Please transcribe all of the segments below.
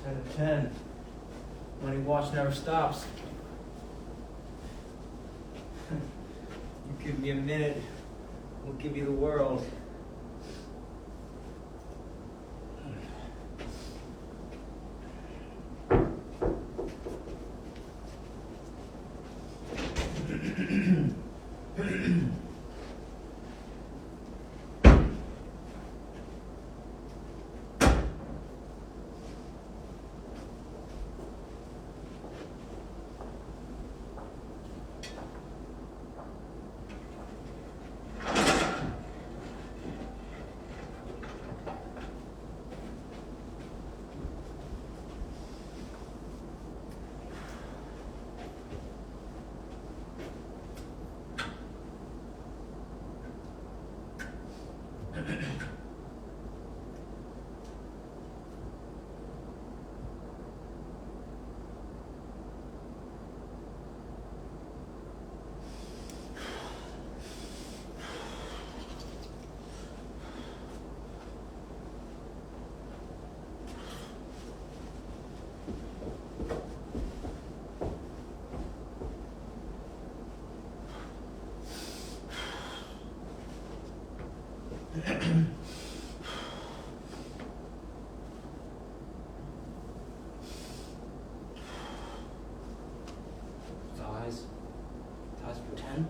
10 and 10. Money watch never stops. You give me a minute, we'll give you the world. Ties for 10.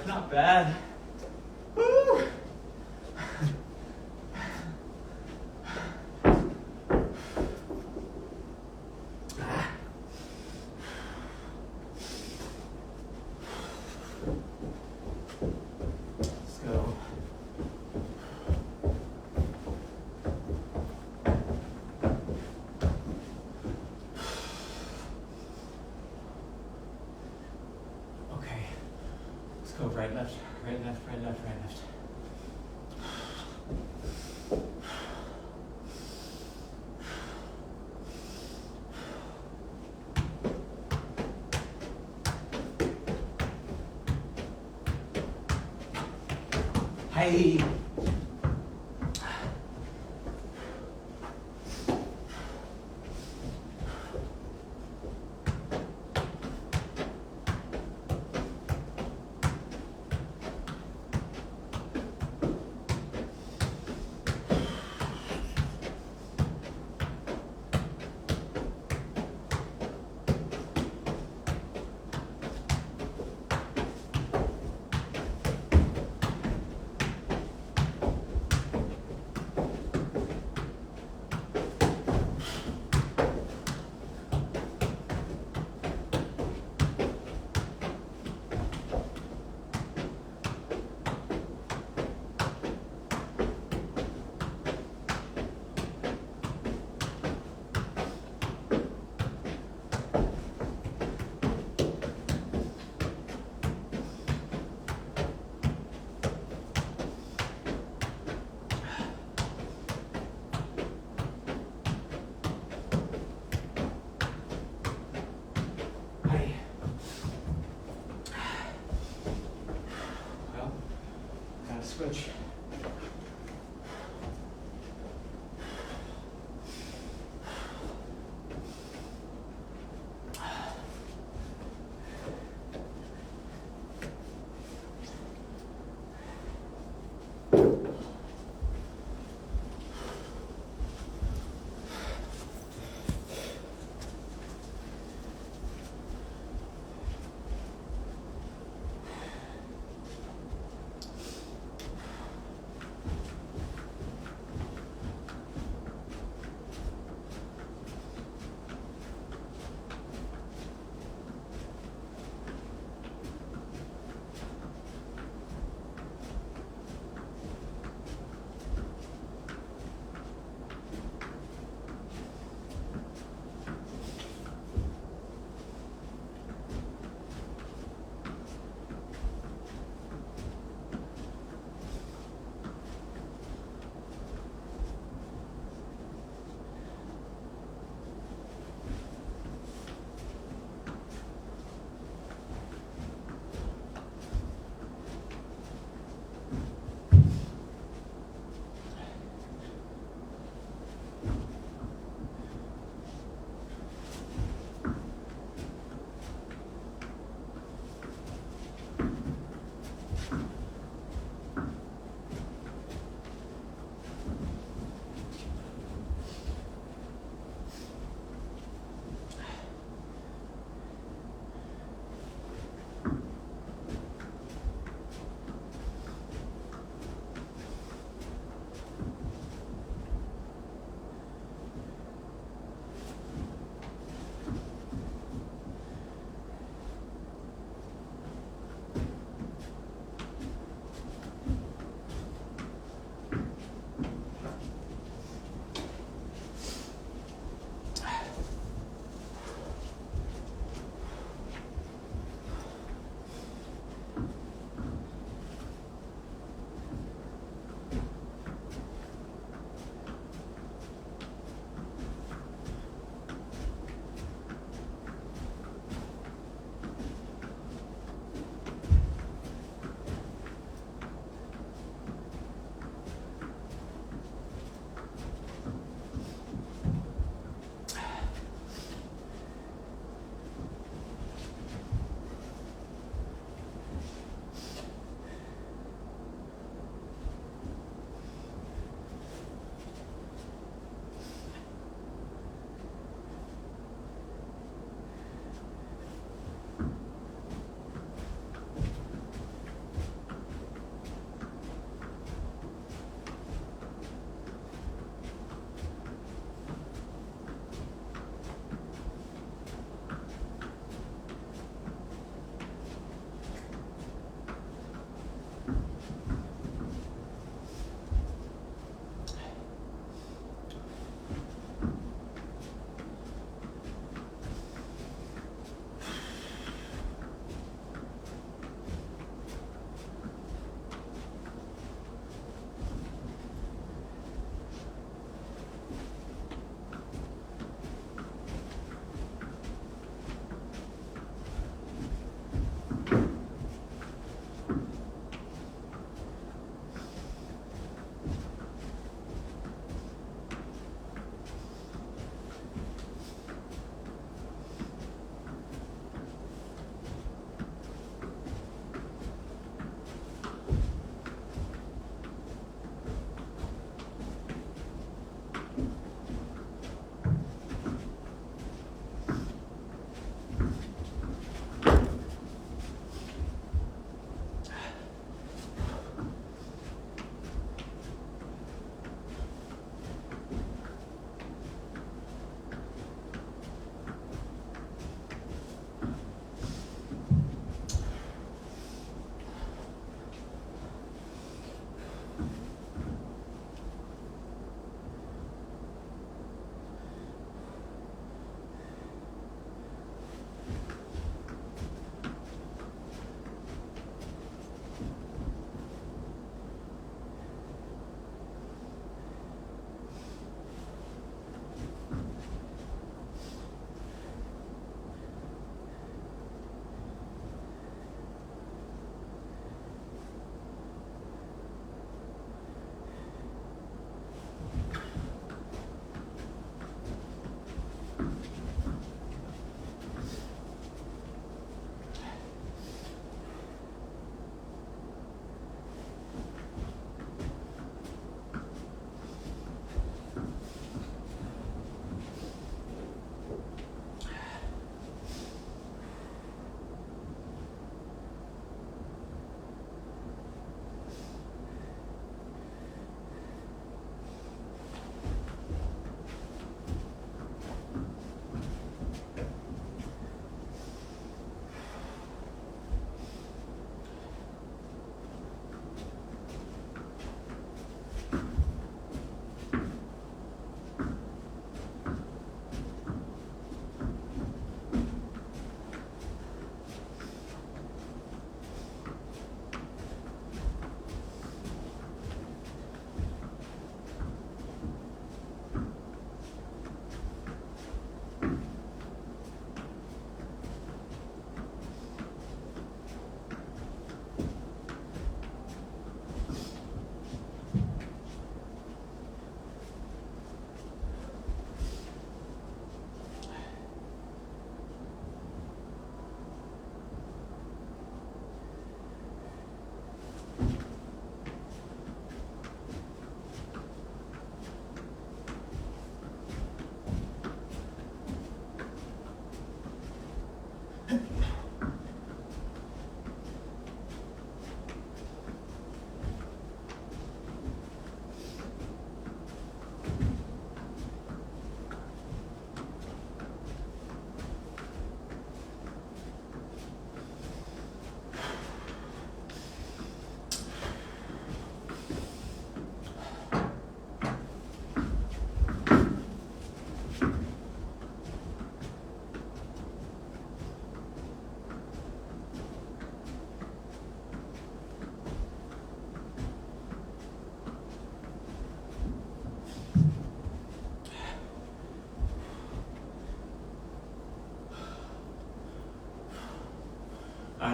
Not bad. Woo! right, left, right, left, right, left, right, left. Hi. Hi. Well, gotta switch.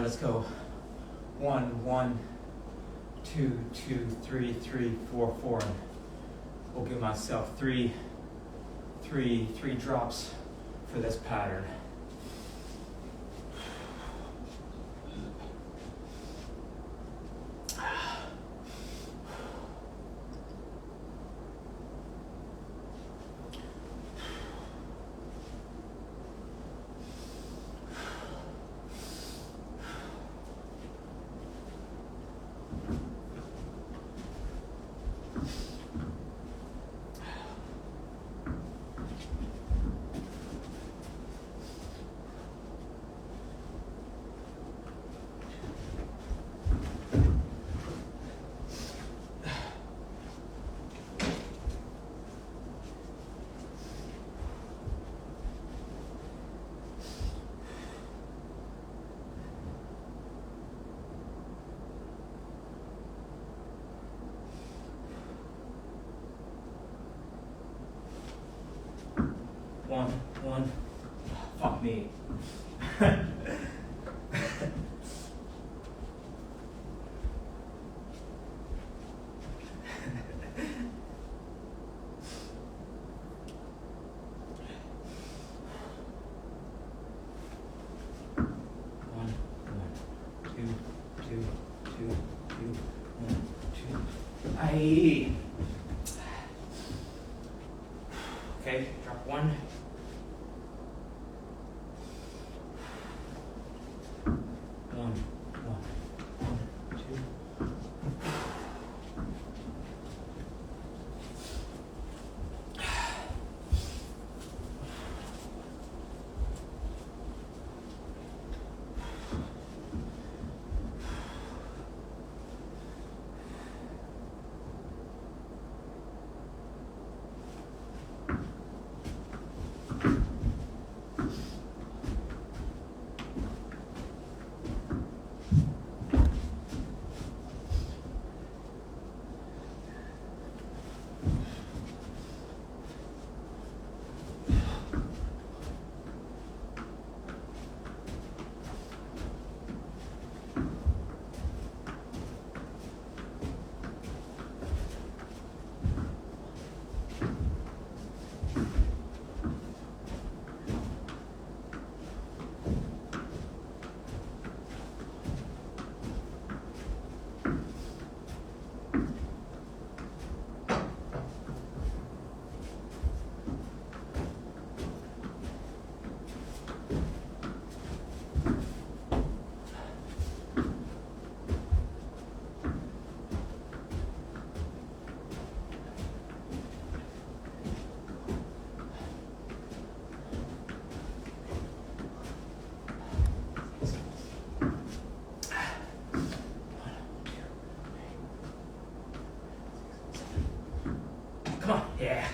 right, let's go. 1, 1, 2, 2, 3, 3, 4, 4. We'll give myself three drops for this pattern. One. Fuck me. One, two, 1, 2. Aye. Okay, drop 1. 1, 2. Come on, yeah. 1,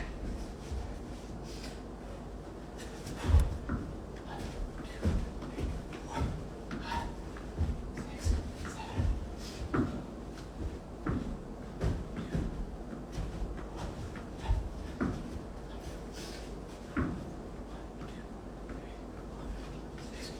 2, 3, 4, 5, 6, 7.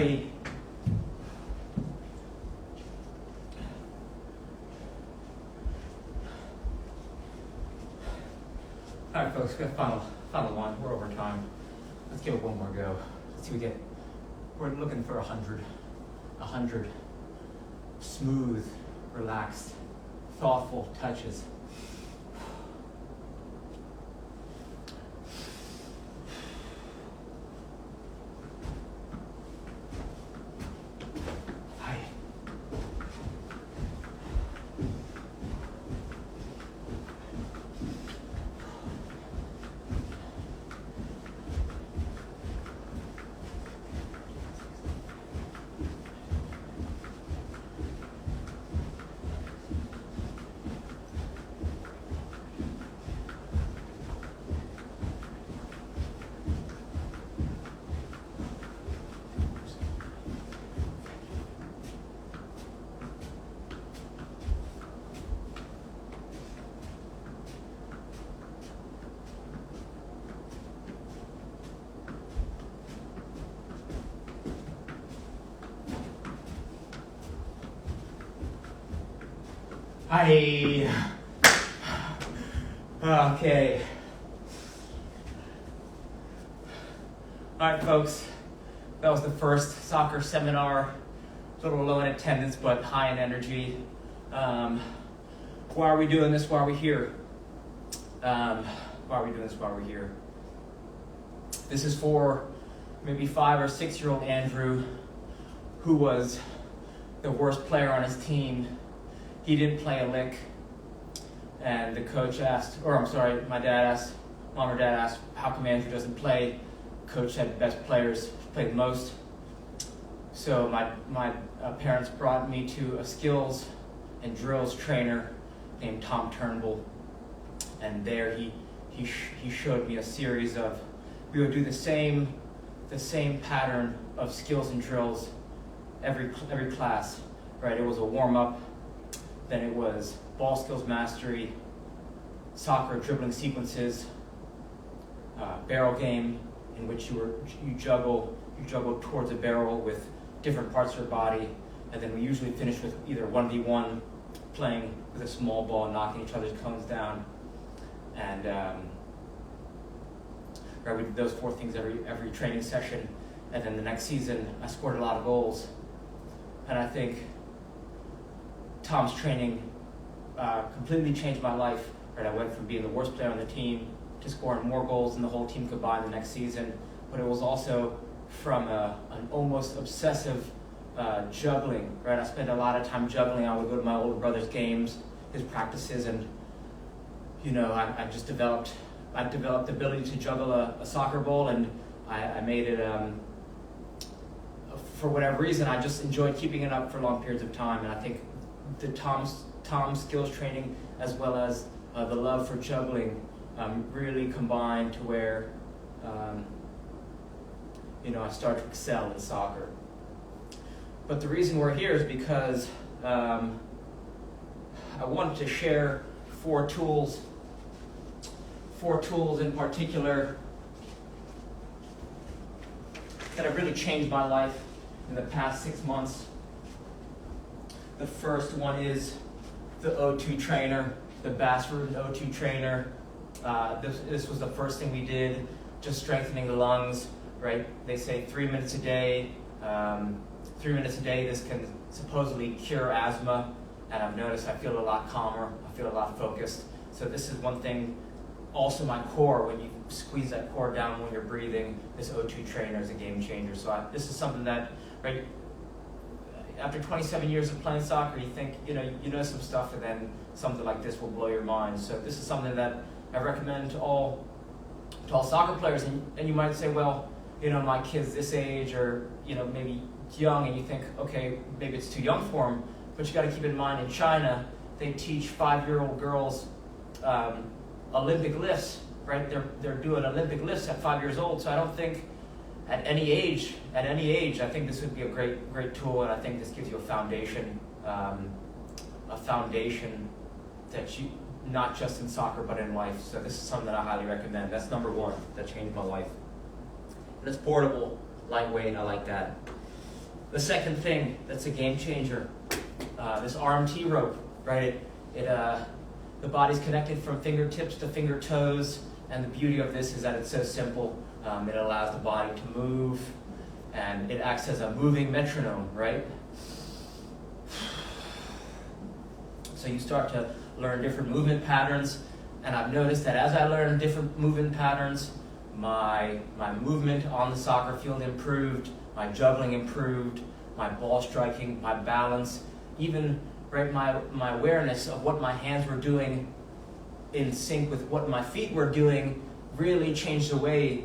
Hi. All right, folks, we got final one. We're over time. Let's give it one more go. Let's see what we get. We're looking for 100. 100 smooth, relaxed, thoughtful touches. Hi. Okay. All right, folks. That was the first soccer seminar. A little low in attendance, but high in energy. Why are we doing this? Why are we here? This is for maybe 5 or 6 year old Andrew, who was the worst player on his team. He didn't play a lick, and the coach asked, mom or dad asked, how come Andrew doesn't play? Coach said best players play the most. So my parents brought me to a skills and drills trainer named Tom Turnbull, and there he showed me a series of, we would do the same pattern of skills and drills every class, right? It was a warm up. Then it was ball skills mastery, soccer dribbling sequences, barrel game, in which you juggle towards a barrel with different parts of your body, and then we usually finish with either 1v1, playing with a small ball and knocking each other's cones down, and right, we did those 4 things every training session, and then the next season I scored a lot of goals, and I think Tom's training completely changed my life. Right, I went from being the worst player on the team to scoring more goals than the whole team combined the next season. But it was also from an almost obsessive juggling. Right, I spent a lot of time juggling. I would go to my older brother's games, his practices, and I developed the ability to juggle a soccer ball, and I made it. For whatever reason, I just enjoyed keeping it up for long periods of time, and I think the Tom's skills training, as well as the love for juggling, really combined to where I started to excel in soccer. But the reason we're here is because I wanted to share 4 tools in particular that have really changed my life in the past 6 months. The first one is the O2 trainer, the Bassroom O2 trainer. This was the first thing we did, just strengthening the lungs, right? They say 3 minutes a day. 3 minutes a day, this can supposedly cure asthma, and I've noticed I feel a lot calmer, I feel a lot focused. So this is one thing, also my core, when you squeeze that core down when you're breathing, this O2 trainer is a game changer. So this is something that, right, after 27 years of playing soccer, you think, you know some stuff, and then something like this will blow your mind. So this is something that I recommend to all soccer players. And you might say, well, my kid's this age, or, maybe young, and you think, okay, maybe it's too young for him. But you got to keep in mind, in China, they teach 5-year-old girls Olympic lifts, right? They're doing Olympic lifts at 5 years old. So I don't think at any age, I think this would be a great tool, and I think this gives you a foundation that you, not just in soccer, but in life. So this is something that I highly recommend. That's number 1 that changed my life. And it's portable, lightweight, I like that. The second thing that's a game changer, this RMT rope, right? The body's connected from fingertips to finger toes, and the beauty of this is that it's so simple. It allows the body to move, and it acts as a moving metronome, right? So you start to learn different movement patterns, and I've noticed that as I learn different movement patterns, my movement on the soccer field improved, my juggling improved, my ball striking, my balance, even right, my awareness of what my hands were doing in sync with what my feet were doing really changed the way.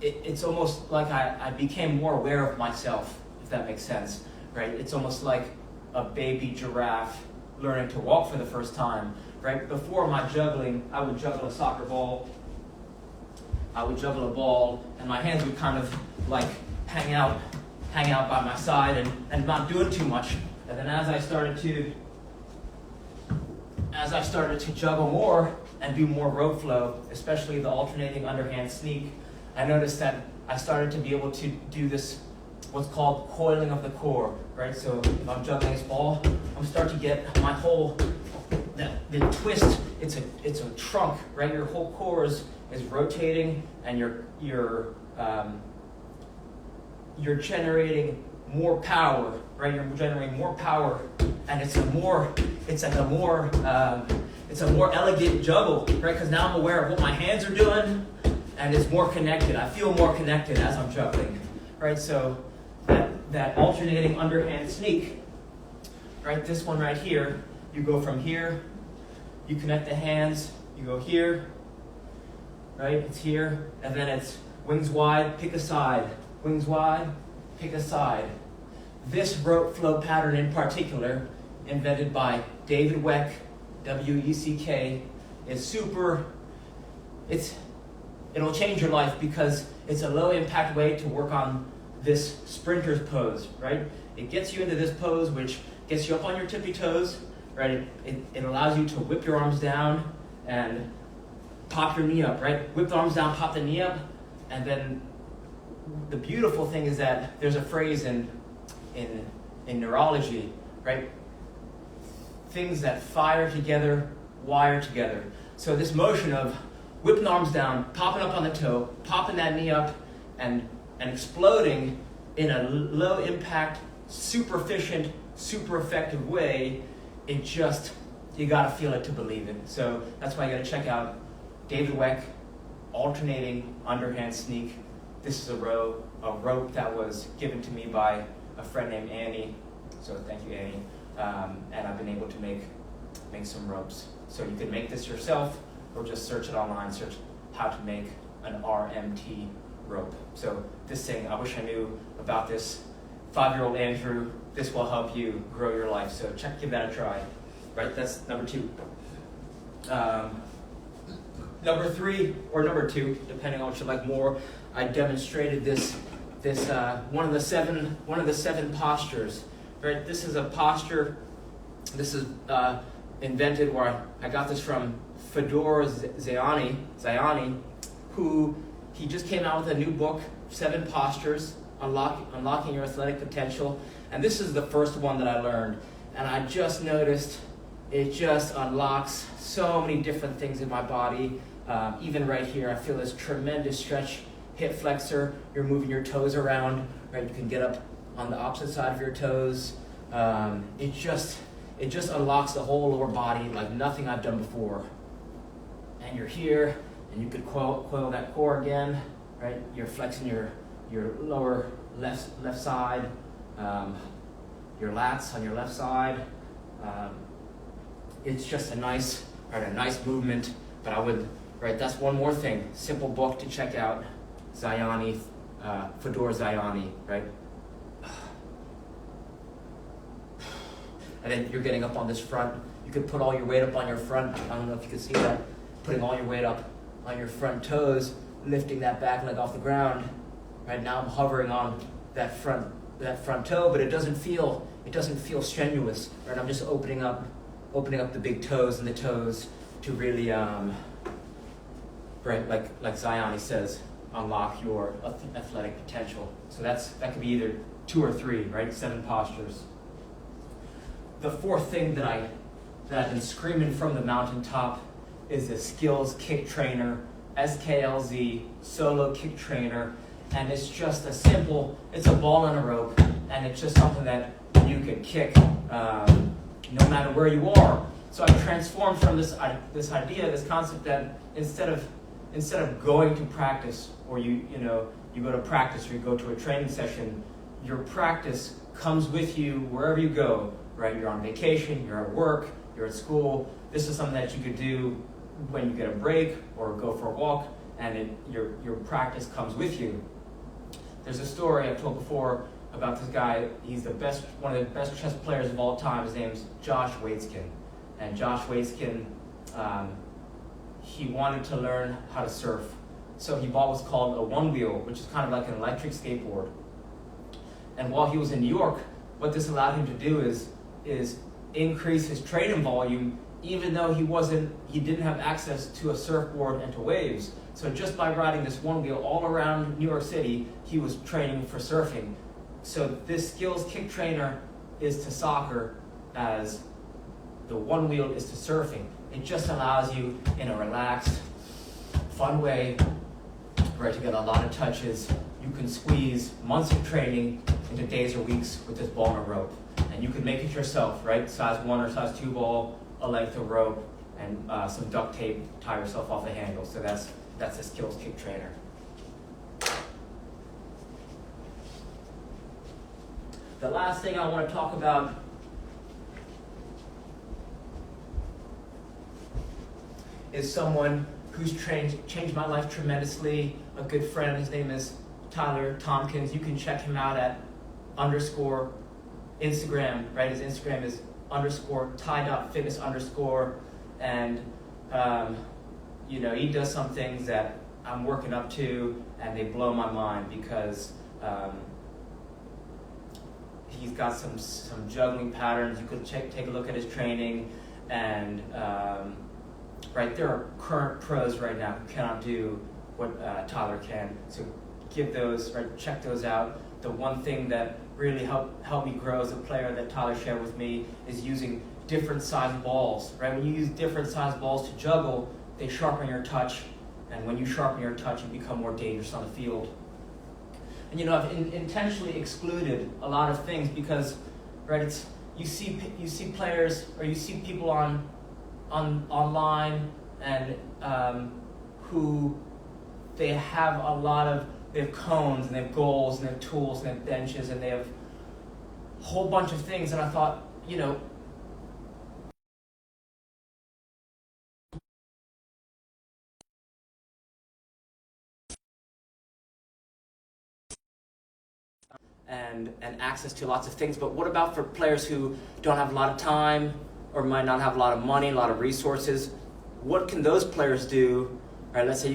It's almost like I became more aware of myself, if that makes sense, right? It's almost like a baby giraffe learning to walk for the first time, right? Before my juggling, I would juggle a soccer ball, I would juggle a ball, and my hands would kind of like hang out by my side and not doing too much. And then as I started to juggle more and do more rope flow, especially the alternating underhand sneak, I noticed that I started to be able to do this, what's called coiling of the core, right? So if I'm juggling this ball, I'm starting to get my whole, the twist, it's a trunk, right? Your whole core is rotating, and you're generating more power, right? You're generating more power, and it's a more elegant juggle, right? Because now I'm aware of what my hands are doing, and it's more connected. I feel more connected as I'm juggling, right? So that alternating underhand sneak, right? This one right here, you go from here, you connect the hands, you go here, right? It's here, and then it's wings wide, pick a side. Wings wide, pick a side. This rope flow pattern in particular, invented by David Weck, W-E-C-K, is super, it'll change your life because it's a low impact way to work on this sprinter's pose, right? It gets you into this pose, which gets you up on your tippy toes, right? It allows you to whip your arms down and pop your knee up, right? Whip the arms down, pop the knee up, and then the beautiful thing is that there's a phrase in neurology, right? Things that fire together, wire together. So this motion of whipping the arms down, popping up on the toe, popping that knee up, and exploding in a low impact, super efficient, super effective way, you gotta feel it to believe it. So that's why you gotta check out David Weck, alternating underhand sneak. This is a rope that was given to me by a friend named Annie. So thank you, Annie. And I've been able to make some ropes. So you can make this yourself, or just search it online, search how to make an RMT rope. So this thing, I wish I knew about this. 5-year-old Andrew, this will help you grow your life. So give that a try. Right, that's number 2. Number 3 or number 2, depending on what you like more, I demonstrated this one of the seven postures. Right, this is a posture. This is invented where I got this from Fedor Zayani, who he just came out with a new book, 7 Postures, Unlocking Your Athletic Potential. And this is the first one that I learned. And I just noticed it just unlocks so many different things in my body. Even right here, I feel this tremendous stretch, hip flexor. You're moving your toes around, right? You can get up on the opposite side of your toes. It just unlocks the whole lower body like nothing I've done before. And you're here, and you could coil that core again, right? You're flexing your lower left side, your lats on your left side. It's just a nice movement. But I would, right? That's one more thing. Simple book to check out, Zayani, Fedor Zayani, right? And then you're getting up on this front. You could put all your weight up on your front. I don't know if you can see that. Putting all your weight up on your front toes, lifting that back leg off the ground. Right now I'm hovering on that front toe, but it doesn't feel strenuous. Right, I'm just opening up the big toes and the toes to really, right, like Zayani says, unlock your athletic potential. So that could be either 2 or 3, right? 7 postures. The fourth thing that I've been screaming from the mountaintop is a skills kick trainer, SKLZ, solo kick trainer. And it's just it's a ball and a rope, and it's just something that you can kick no matter where you are. So I transformed from this idea, this concept that instead of going to practice, or you go to practice or you go to a training session, your practice comes with you wherever you go, right? You're on vacation, you're at work, you're at school. This is something that you could do when you get a break or go for a walk, and your practice comes with you. There's a story I've told before about this guy. He's one of the best chess players of all time. His name's Josh Waitzkin. And Josh Waitzkin, he wanted to learn how to surf. So he bought what's called a one wheel, which is kind of like an electric skateboard. And while he was in New York, what this allowed him to do is increase his training volume, even though he didn't have access to a surfboard and to waves. So just by riding this one wheel all around New York City, he was training for surfing. So this skills kick trainer is to soccer as the one wheel is to surfing. It just allows you, in a relaxed, fun way, right, to get a lot of touches. You can squeeze months of training into days or weeks with this ball and a rope. And you can make it yourself, right? Size 1 or size 2 ball, a length of rope, and some duct tape, tie yourself off the handle. So that's a skills kick trainer. The last thing I want to talk about is someone who's changed my life tremendously, a good friend. His name is Tyler Tompkins. You can check him out at _Instagram, right? His Instagram is _ty.fitness_, and he does some things that I'm working up to, and they blow my mind because he's got some juggling patterns. You could take a look at his training, and right, there are current pros right now who cannot do what Tyler can. So check those out. The one thing that really helped me grow as a player that Tyler shared with me is using different size balls, right? When you use different size balls to juggle, they sharpen your touch, and when you sharpen your touch, you become more dangerous on the field. And I've intentionally excluded a lot of things because, right, you see players, or you see people online and who they have cones, and they have goals, and they have tools, and they have benches, and they have a whole bunch of things. And I thought, and access to lots of things. But what about for players who don't have a lot of time, or might not have a lot of money, a lot of resources? What can those players do? All right, let's say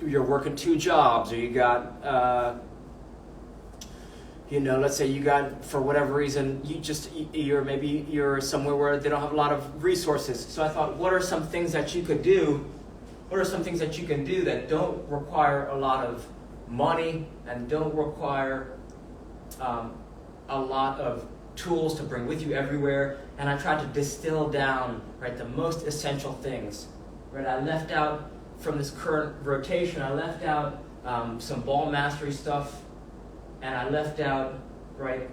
you're working 2 jobs, or you got, let's say you got, for whatever reason, you're somewhere where they don't have a lot of resources. So I thought, what are some things that you could do? What are some things that you can do that don't require a lot of money and don't require a lot of tools to bring with you everywhere? And I tried to distill down, right, the most essential things. Right, I left out from this current rotation, I left out some ball mastery stuff, and I left out, right,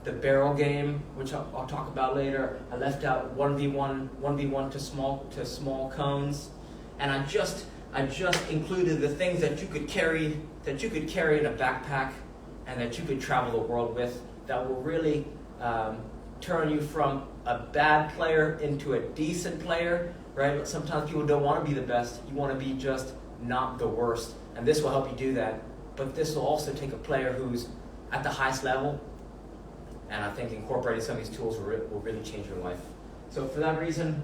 the barrel game, which I'll talk about later. I left out 1v1 to small cones, and I just included the things that you could carry in a backpack, and that you could travel the world with, that will really turn you from a bad player into a decent player, right? But sometimes people don't want to be the best. You want to be just not the worst, and this will help you do that. But this will also take a player who's at the highest level, and I think incorporating some of these tools will really change your life. So for that reason,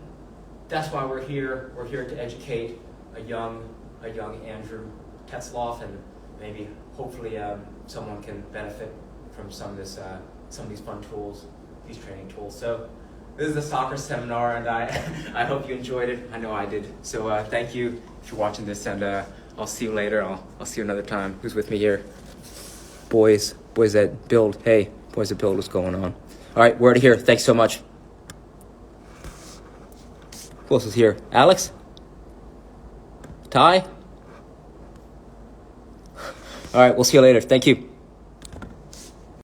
that's why we're here. We're here to educate a young Andrew Tetzloff, and maybe, hopefully, someone can benefit from some of these fun tools, these training tools. So this is a soccer seminar, and I hope you enjoyed it. I know I did. So thank you for watching this, and I'll see you later. I'll see you another time. Who's with me here? Boys. Boys that build. Hey, boys that build, what's going on? All right, we're out of here. Thanks so much. Who else is here? Alex? Ty? All right, we'll see you later. Thank you.